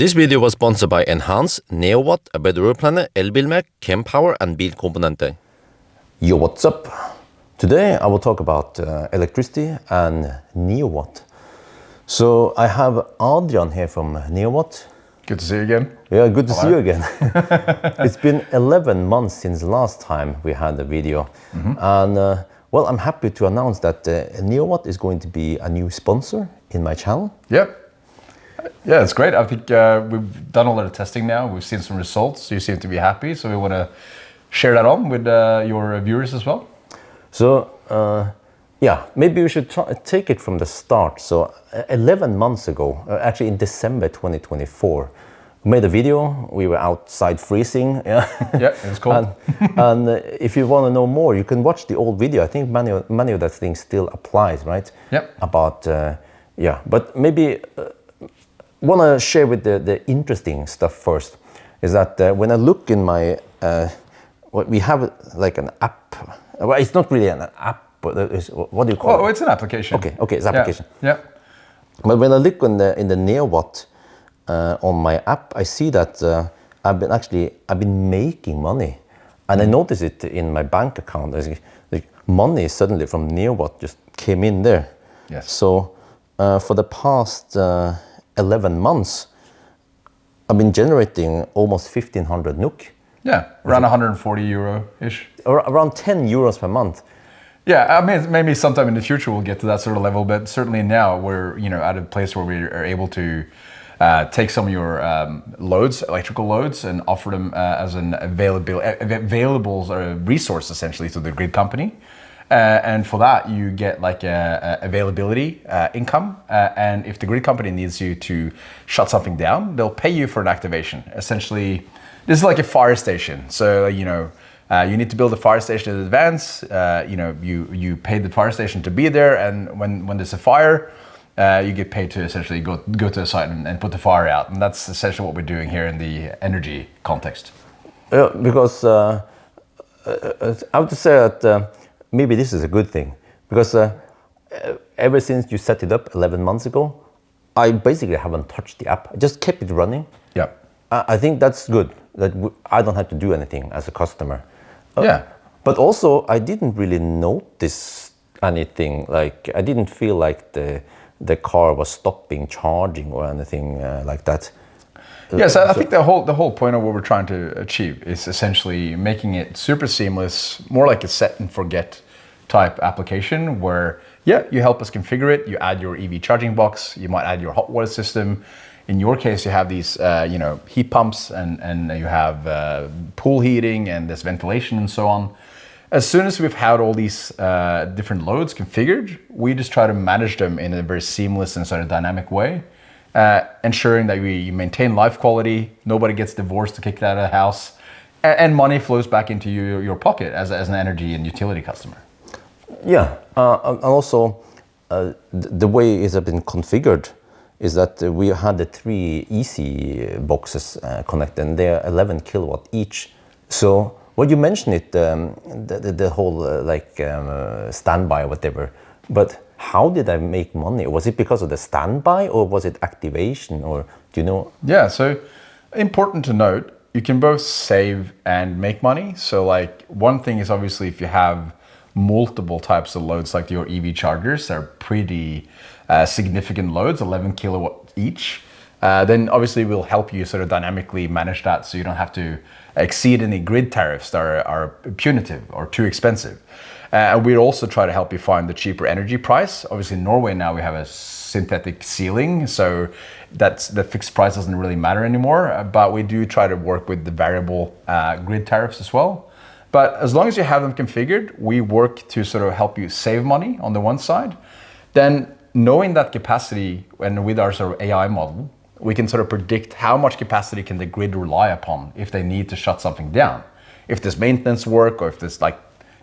This video was sponsored by Enhance, NeoWatt, A Better World Planet, Elbilmek, Kempower and Bilkomponenter. Yo, what's up? Today I will talk about electricity and NeoWatt. So I have Adrian here from NeoWatt. Good to see you again. Yeah, good to see you again. It's been 11 months since last time we had a video. And well, I'm happy to announce that NeoWatt is going to be a new sponsor in my channel. Yep. Yeah, it's great. I think we've done a lot of testing now. We've seen some results. You seem to be happy. So we want to share that on with your viewers as well. So, yeah, maybe we should take it from the start. So 11 months ago, actually in December 2024, we made a video. We were outside freezing. Yeah, it was cold. and if you want to know more, you can watch the old video. I think many of that things still applies, right? Yep. About, yeah, but maybe want to share with the interesting stuff first. Is that when I look in my, we have like an app. Well, it's not really an app. But what do you call it? Oh, it's an application. Okay, it's application. Yeah. But when I look in the NeoWatt on my app, I see that I've been making money, and I notice it in my bank account. Like money suddenly from NeoWatt just came in there. Yes. So for the past 11 months, I've been generating almost 1,500 NOK. Yeah, around 140 euro-ish. Around 10 euros per month. Yeah, I mean, maybe sometime in the future we'll get to that sort of level, but certainly now we're at a place where we are able to take some of your loads, electrical loads, and offer them as an available resource essentially to the grid company. And for that, you get like a availability income. And if the grid company needs you to shut something down, they'll pay you for an activation. Essentially, this is like a fire station. So, you need to build a fire station in advance. You pay the fire station to be there, and when there's a fire, you get paid to essentially go to a site and put the fire out. And that's essentially what we're doing here in the energy context. Yeah, because I would say that maybe this is a good thing, because ever since you set it up 11 months ago, I basically haven't touched the app. I just kept it running. Yeah. I think that's good, that I don't have to do anything as a customer. Yeah. But also, I didn't really notice anything. Like, I didn't feel like the car was stopping charging or anything like that. Yes, I think the whole point of what we're trying to achieve is essentially making it super seamless, more like a set and forget type application where, yeah, you help us configure it. You add your EV charging box. You might add your hot water system. In your case, you have these, heat pumps and you have pool heating and there's ventilation and so on. As soon as we've had all these different loads configured, we just try to manage them in a very seamless and sort of dynamic way, ensuring that we maintain life quality, nobody gets divorced to kick out of the house, and money flows back into your pocket as an energy and utility customer. Yeah, and also the way it has been configured is that we had the 3 easy boxes connected, and they're 11 kilowatt each. So what you mentioned it, the whole standby or whatever, but how did I make money? Was it because of the standby or was it activation, or do you know? Yeah, so important to note, you can both save and make money. So like one thing is obviously if you have multiple types of loads like your EV chargers, they're pretty significant loads, 11 kilowatt each, then obviously we'll help you sort of dynamically manage that so you don't have to exceed any grid tariffs that are punitive or too expensive. And we'll also try to help you find the cheaper energy price. Obviously in Norway now we have a synthetic ceiling, so the fixed price doesn't really matter anymore, but we do try to work with the variable grid tariffs as well. But as long as you have them configured, we work to sort of help you save money on the one side. Then knowing that capacity, and with our sort of AI model, we can sort of predict how much capacity can the grid rely upon if they need to shut something down. If there's maintenance work or if there's like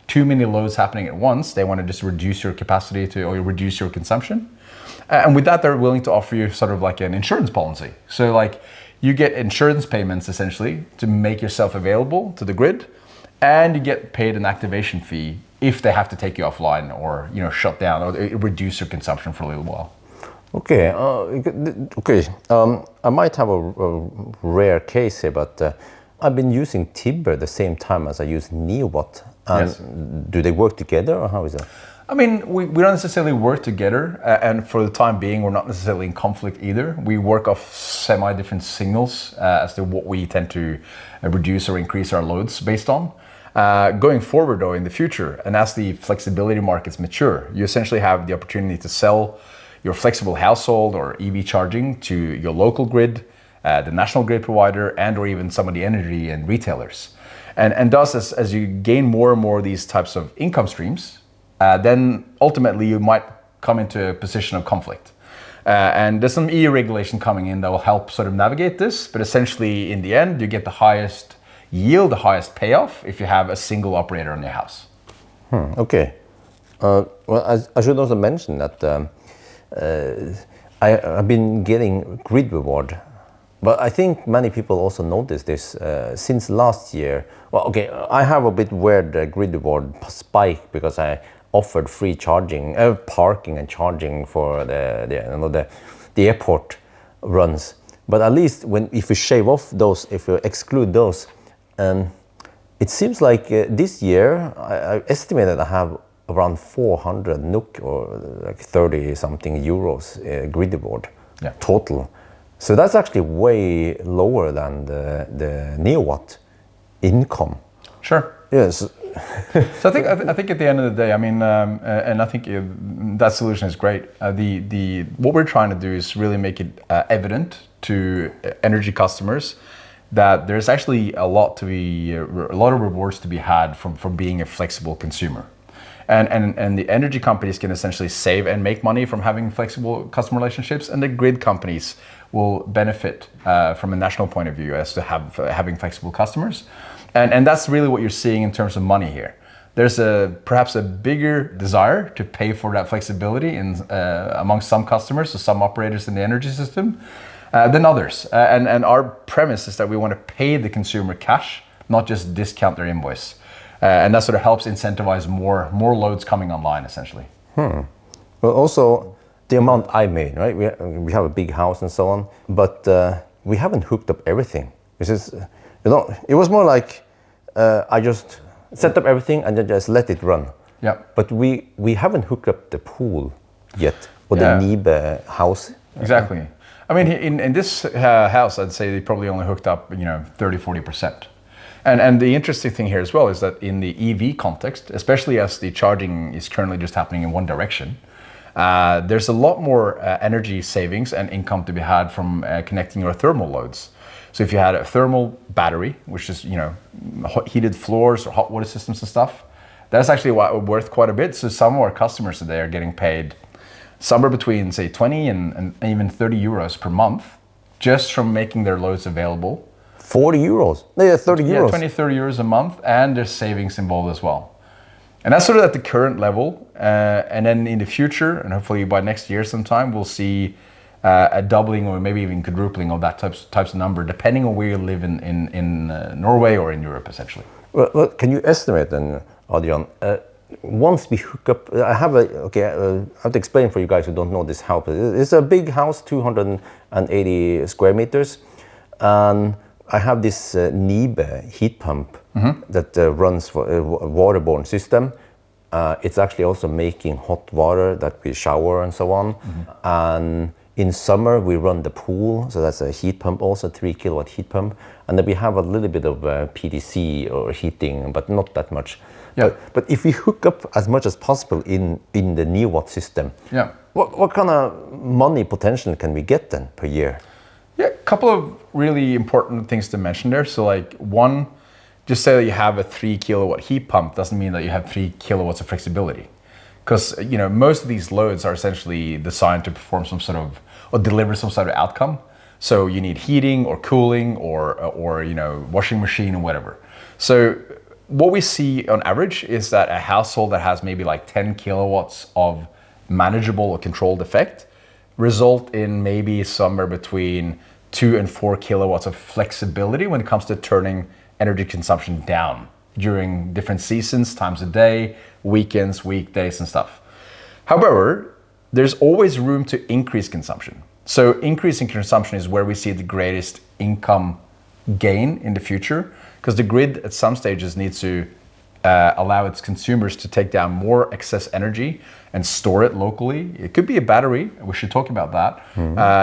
too many loads happening at once, they want to just reduce your capacity or reduce your consumption. And with that, they're willing to offer you sort of like an insurance policy. So like you get insurance payments essentially to make yourself available to the grid, and you get paid an activation fee if they have to take you offline or shut down or reduce your consumption for a little while. Okay, okay. I might have a rare case here, but I've been using Tibber the same time as I use NeoWatt. Yes. Do they work together, or how is that? I mean, we don't necessarily work together, and for the time being, we're not necessarily in conflict either. We work off semi-different signals as to what we tend to reduce or increase our loads based on. Going forward, though, in the future, and as the flexibility markets mature, you essentially have the opportunity to sell your flexible household or EV charging to your local grid, the national grid provider, and or even some of the energy and retailers. And thus, as you gain more and more of these types of income streams, then ultimately you might come into a position of conflict. And there's some EU regulation coming in that will help sort of navigate this, but essentially in the end, you get the highest yield, the highest payoff if you have a single operator in your house. Okay. Well, I should also mention that I've been getting grid reward, but I think many people also notice this since last year. Well, okay, I have a bit weird grid reward spike because I offered free charging, parking and charging for the airport runs. But at least if you shave off those, if you exclude those, it seems like this year I estimated I have around 400 NOK or like 30 something euros grid reward total. So that's actually way lower than the NeoWatt income. Sure. Yes. So I think at the end of the day, I mean, and I think that solution is great. What we're trying to do is really make it evident to energy customers that there's actually a lot of rewards to be had from being a flexible consumer. And the energy companies can essentially save and make money from having flexible customer relationships, and the grid companies will benefit from a national point of view as to having flexible customers. And that's really what you're seeing in terms of money here. There's perhaps a bigger desire to pay for that flexibility amongst some customers or some operators in the energy system than others. And our premise is that we want to pay the consumer cash, not just discount their invoice. And that sort of helps incentivize more loads coming online, essentially. Well, also the amount I made, right? We have a big house and so on, but we haven't hooked up everything. This is, it was more like I just set up everything and then just let it run. Yeah. But we haven't hooked up the pool yet, or the NIBE house. Exactly. I mean, in this house, I'd say they probably only hooked up, 30-40%. And the interesting thing here as well is that in the EV context, especially as the charging is currently just happening in one direction, there's a lot more energy savings and income to be had from connecting your thermal loads. So if you had a thermal battery, which is, heated floors or hot water systems and stuff, that's actually worth quite a bit. So some of our customers today are getting paid somewhere between, say, 20 and even 30 euros per month just from making their loads available. 40 euros? Yeah, 30 euros. Yeah, 20, 30 euros a month, and there's savings involved as well. And that's sort of at the current level. And then in the future, and hopefully by next year sometime, we'll see a doubling or maybe even quadrupling of that types of number, depending on where you live in Norway or in Europe, essentially. Well, can you estimate then, Adrian, once we hook up, I have to explain for you guys who don't know this house. It's a big house, 280 square meters. And I have this NIBE heat pump that runs for a waterborne system. It's actually also making hot water that we shower and so on. And in summer we run the pool, so that's a heat pump, also 3 kilowatt heat pump. And then we have a little bit of PDC or heating, but not that much. Yeah. But if we hook up as much as possible in the NeoWatt system, what kind of money potential can we get then per year? Yeah, a couple of really important things to mention there. So like one, just say that you have a 3 kilowatt heat pump doesn't mean that you have 3 kilowatts of flexibility. Because most of these loads are essentially designed to perform some sort of, or deliver some sort of outcome. So you need heating or cooling or washing machine or whatever. So what we see on average is that a household that has maybe like 10 kilowatts of manageable or controlled effect result in maybe somewhere between 2 and 4 kilowatts of flexibility when it comes to turning energy consumption down during different seasons, times of day, weekends, weekdays and stuff. However, there's always room to increase consumption. So increasing consumption is where we see the greatest income gain in the future, because the grid at some stages needs to allow its consumers to take down more excess energy and store it locally. It could be a battery, we should talk about that.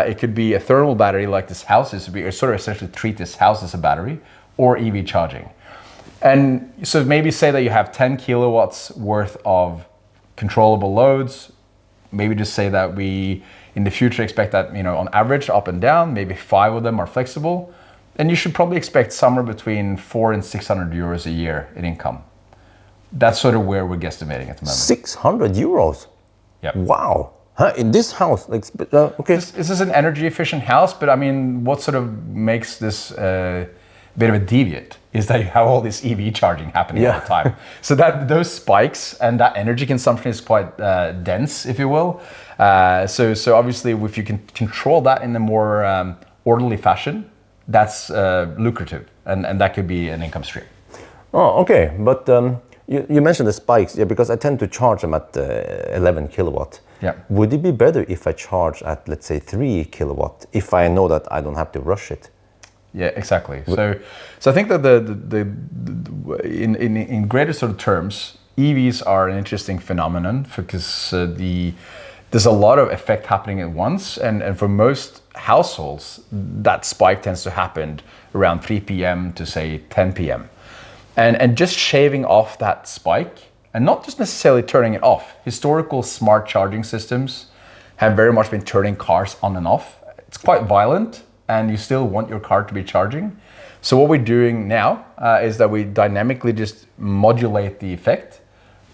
It could be a thermal battery like this house is, or sort of essentially treat this house as a battery, or EV charging. And so maybe say that you have 10 kilowatts worth of controllable loads. Maybe just say that we, in the future, expect that, on average, up and down, maybe 5 of them are flexible. And you should probably expect somewhere between 400 and 600 euros a year in income. That's sort of where we're guesstimating at the moment. 600 euros? Yeah. Wow. In this house? Okay. This is an energy efficient house, but I mean, what sort of makes this bit of a deviate is that you have all this EV charging happening all the time. So that those spikes and that energy consumption is quite dense, if you will. So obviously, if you can control that in a more orderly fashion, that's lucrative, and that could be an income stream. Oh, okay. But you mentioned the spikes, because I tend to charge them at 11 kilowatt. Yeah. Would it be better if I charge at, let's say, 3 kilowatt, if I know that I don't have to rush it? Yeah, exactly. So I think that in greater sort of terms, EVs are an interesting phenomenon because there's a lot of effect happening at once, and for most households, that spike tends to happen around 3 p.m. to say 10 p.m. And just shaving off that spike, and not just necessarily turning it off. Historical smart charging systems have very much been turning cars on and off. It's quite violent, and you still want your car to be charging. So what we're doing now is that we dynamically just modulate the effect,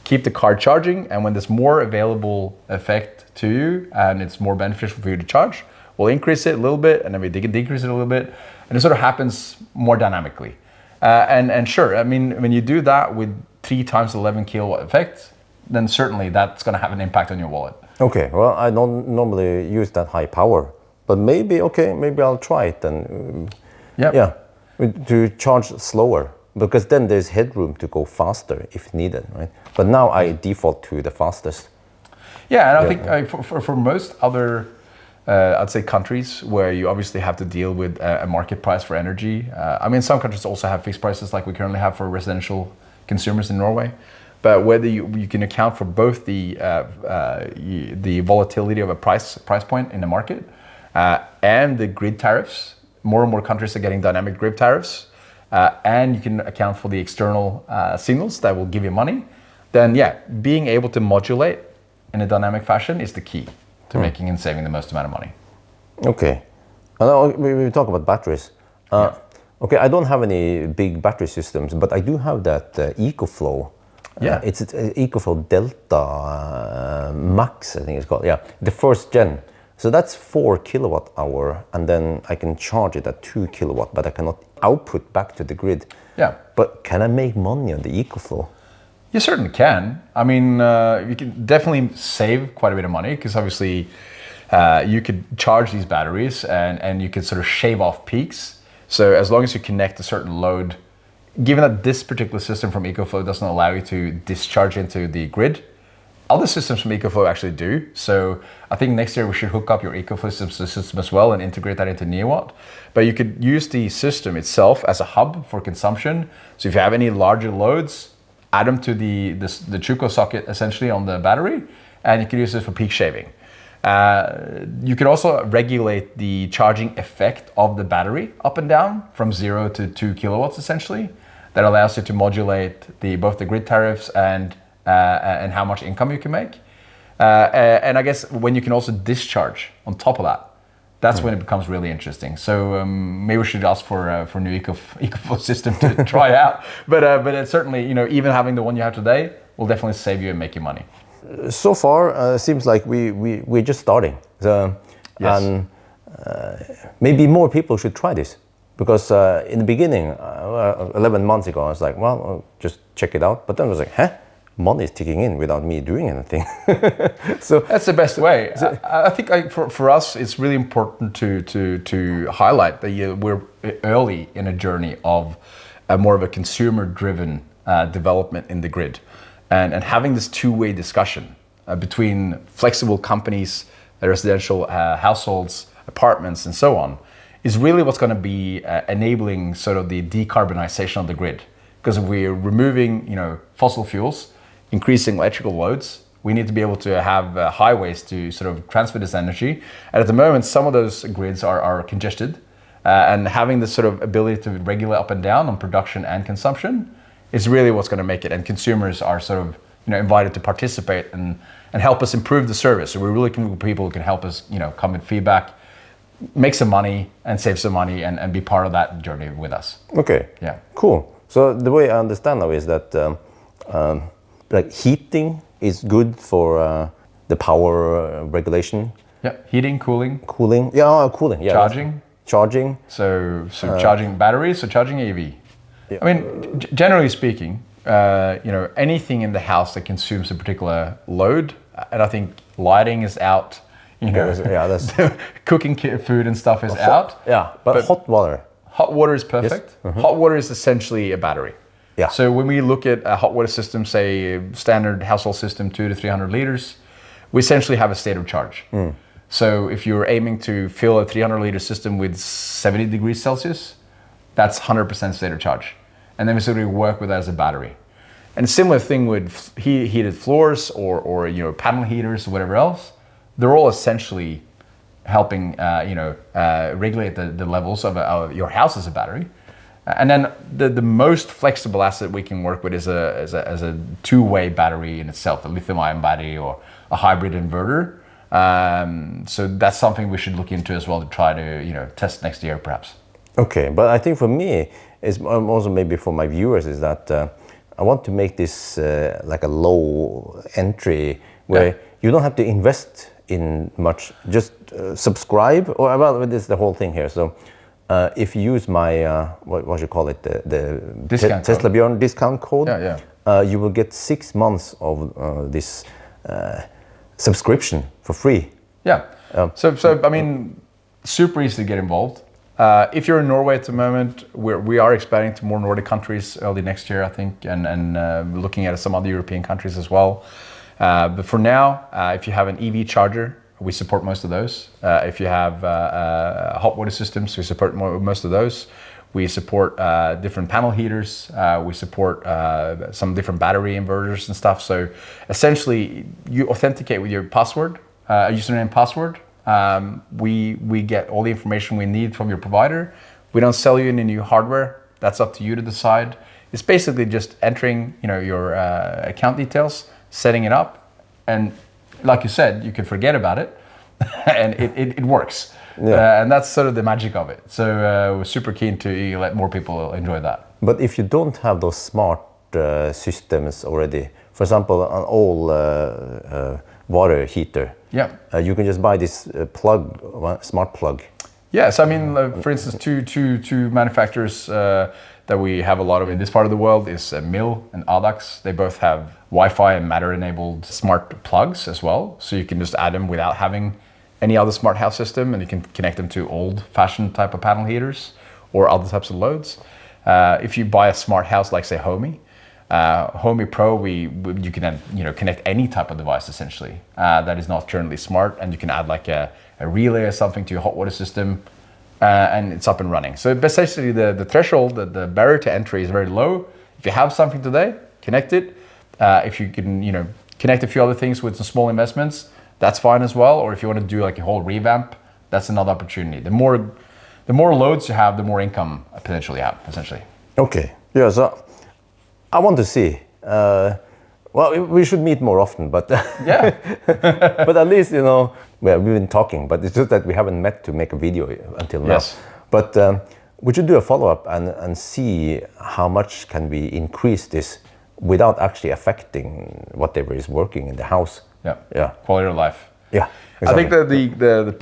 keep the car charging, and when there's more available effect to you and it's more beneficial for you to charge, we'll increase it a little bit, and then we decrease it a little bit, and it sort of happens more dynamically. And sure, I mean, when you do that with 3 times 11 kilowatt effect, then certainly that's going to have an impact on your wallet. Okay, well, I don't normally use that high power, but maybe I'll try it and to charge slower, because then there's headroom to go faster if needed, right? But now I default to the fastest. Yeah, and I think for most other, I'd say, countries where you obviously have to deal with a market price for energy. I mean, some countries also have fixed prices like we currently have for residential consumers in Norway. But whether you can account for both the volatility of a price point in the market and the grid tariffs, more and more countries are getting dynamic grid tariffs, and you can account for the external signals that will give you money, then being able to modulate in a dynamic fashion is the key to making and saving the most amount of money. Okay. We talk about batteries. Okay, I don't have any big battery systems, but I do have that EcoFlow. It's EcoFlow Delta Max, I think it's called. Yeah, the first gen. So that's 4 kilowatt hour, and then I can charge it at 2 kilowatt, but I cannot output back to the grid. Yeah. But can I make money on the EcoFlow? You certainly can. I mean, you can definitely save quite a bit of money, because obviously you could charge these batteries and you could sort of shave off peaks. So as long as you connect a certain load, given that this particular system from EcoFlow doesn't allow you to discharge into the grid, other systems from EcoFlow actually do. So I think next year we should hook up your EcoFlow system as well and integrate that into NeoWatt. But you could use the system itself as a hub for consumption. So if you have any larger loads, add them to the Chuko socket essentially on the battery, and you can use it for peak shaving. You can also regulate the charging effect of the battery up and down from 0 to 2 kilowatts essentially. That allows you to modulate both the grid tariffs and how much income you can make. And I guess when you can also discharge on top of that, that's when it becomes really interesting. So maybe we should ask for a new EcoFlow system to try out. But it's certainly, even having the one you have today will definitely save you and make you money. So far, seems like we're just starting. Yes. And maybe more people should try this. Because in the beginning, 11 months ago, I was like, well, I'll just check it out. But then I was like, money is ticking in without me doing anything. So that's the best way. I think for us, it's really important to highlight that we're early in a journey of more of a consumer-driven development in the grid, and having this two-way discussion between flexible companies, residential households, apartments, and so on, is really what's going to be enabling sort of the decarbonization of the grid. Because if we're removing, fossil fuels, increasing electrical loads, we need to be able to have highways to sort of transfer this energy. And at the moment, some of those grids are congested, and having this sort of ability to regulate up and down on production and consumption is really what's going to make it. And consumers are sort of invited to participate and help us improve the service. So we're really looking for people who can help us, come with feedback, make some money and save some money and be part of that journey with us. Okay. Yeah. Cool. So the way I understand now is that like heating is good for the power regulation. Yeah. Heating, cooling. Cooling. Yeah, cooling. Yeah. Charging. Charging. So charging batteries, so charging EV. Yeah. I mean, generally speaking, anything in the house that consumes a particular load, and I think lighting is out. That's cooking food and stuff is out. Yeah, but hot water. Hot water is perfect. Yes. Mm-hmm. Hot water is essentially a battery. Yeah. So when we look at a hot water system, say a standard household system, 200 to 300 liters, we essentially have a state of charge. So if you're aiming to fill a 300 liter system with 70 degrees Celsius, that's 100% state of charge. And then we sort of work with that as a battery. And a similar thing with heated floors or panel heaters or whatever else. They're all essentially helping regulate the levels of your house as a battery. And then the most flexible asset we can work with is a two-way battery in itself, a lithium-ion battery or a hybrid inverter. So that's something we should look into as well to try to test next year perhaps. Okay, but I think for me, it's also maybe for my viewers, is that I want to make this like a low entry where you don't have to invest in much, just subscribe, or well, this is the whole thing here. So if you use my, what you call it, the Teslabjorn discount code, you will get 6 months of this subscription for free. Yeah. So I mean, super easy to get involved. If you're in Norway at the moment, we are expanding to more Nordic countries early next year, I think, and looking at some other European countries as well. But for now, if you have an EV charger, we support most of those. If you have hot water systems, we support most of those. We support different panel heaters. We support some different battery inverters and stuff. So essentially, you authenticate with your password, username and password. We get all the information we need from your provider. We don't sell you any new hardware. That's up to you to decide. It's basically just entering, your account details, setting it up, and like you said, you can forget about it, and it works. Yeah. And that's sort of the magic of it. So we're super keen to let more people enjoy that. But if you don't have those smart systems already, for example, an old water heater, you can just buy this smart plug. Yes, I mean, for instance, two manufacturers that we have a lot of in this part of the world is Mill and Adax. They both have Wi-Fi and Matter-enabled smart plugs as well. So you can just add them without having any other smart house system, and you can connect them to old-fashioned type of panel heaters or other types of loads. If you buy a smart house like, say, Homey Pro, you can connect any type of device essentially that is not currently smart, and you can add like a relay or something to your hot water system, and it's up and running. So essentially the threshold, the barrier to entry is very low. If you have something today, connect it. If you can connect a few other things with some small investments, that's fine as well. Or if you want to do like a whole revamp, that's another opportunity. The more loads you have, the more income potential you have, essentially. Okay. Yeah. So I want to see. Well, we should meet more often, but yeah. But at least we've been talking, but it's just that we haven't met to make a video until now. Yes. But we should do a follow-up and see how much can we increase this without actually affecting whatever is working in the house. Yeah. Quality of life. Yeah. Exactly. I think that the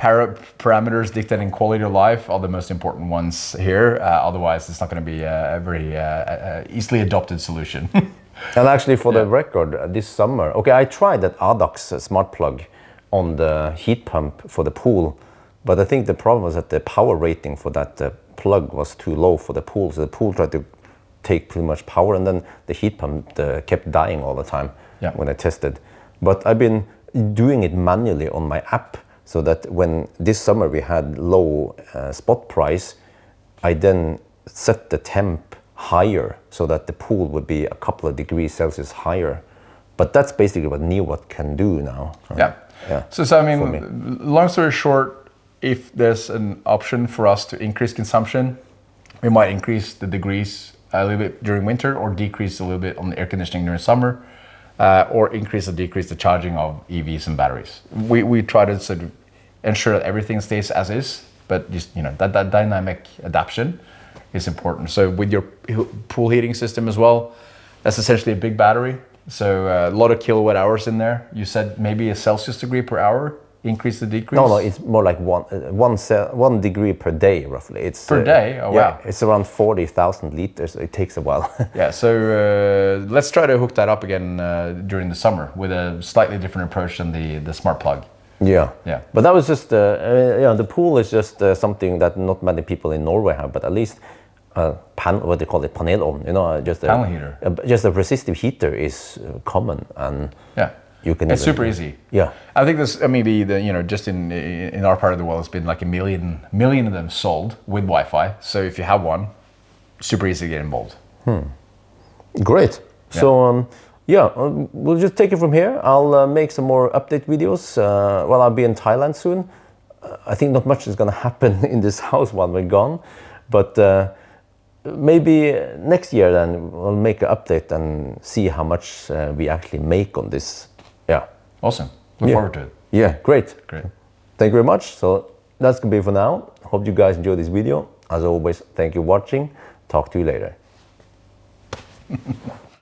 parameters dictating quality of life are the most important ones here. Otherwise, it's not going to be a very easily adopted solution. And actually, for the record, this summer, I tried that Adax smart plug on the heat pump for the pool, but I think the problem was that the power rating for that plug was too low for the pool. So the pool tried to take too much power, and then the heat pump kept dying all the time when I tested. But I've been doing it manually on my app, so that when this summer we had low spot price, I then set the temp higher so that the pool would be a couple of degrees Celsius higher. But that's basically what NeoWatt can do now. Yeah. Yeah. So I mean, long story short, if there's an option for us to increase consumption, we might increase the degrees a little bit during winter, or decrease a little bit on the air conditioning during summer, or increase or decrease the charging of EVs and batteries. We try to sort of ensure that everything stays as is, but just, you know, that dynamic adaptation is important. So with your pool heating system as well, that's essentially a big battery. So a lot of kilowatt hours in there. You said maybe a Celsius degree per hour, increase the decrease? No, it's more like 1 degree per day, roughly. It's per day? Oh, yeah, wow. it's around 40,000 liters. It takes a while. Yeah, so let's try to hook that up again during the summer with a slightly different approach than the smart plug. Yeah. Yeah. But that was just, the pool is just something that not many people in Norway have, but at least what they call it, panelovn, you know, just panel heater. Just a resistive heater is common, and yeah, you can. It's super easy. Yeah, I think this. I mean, the you know, just in our part of the world, it's been like a million of them sold with Wi-Fi. So if you have one, super easy to get involved. Great. Yeah. So we'll just take it from here. I'll make some more update videos. Well, I'll be in Thailand soon. I think not much is going to happen in this house while we're gone, but maybe next year then we'll make an update and see how much we actually make on this. Yeah. Awesome. Look forward to it. Yeah, great. Great. Thank you very much. So that's going to be for now. Hope you guys enjoyed this video. As always, thank you for watching. Talk to you later.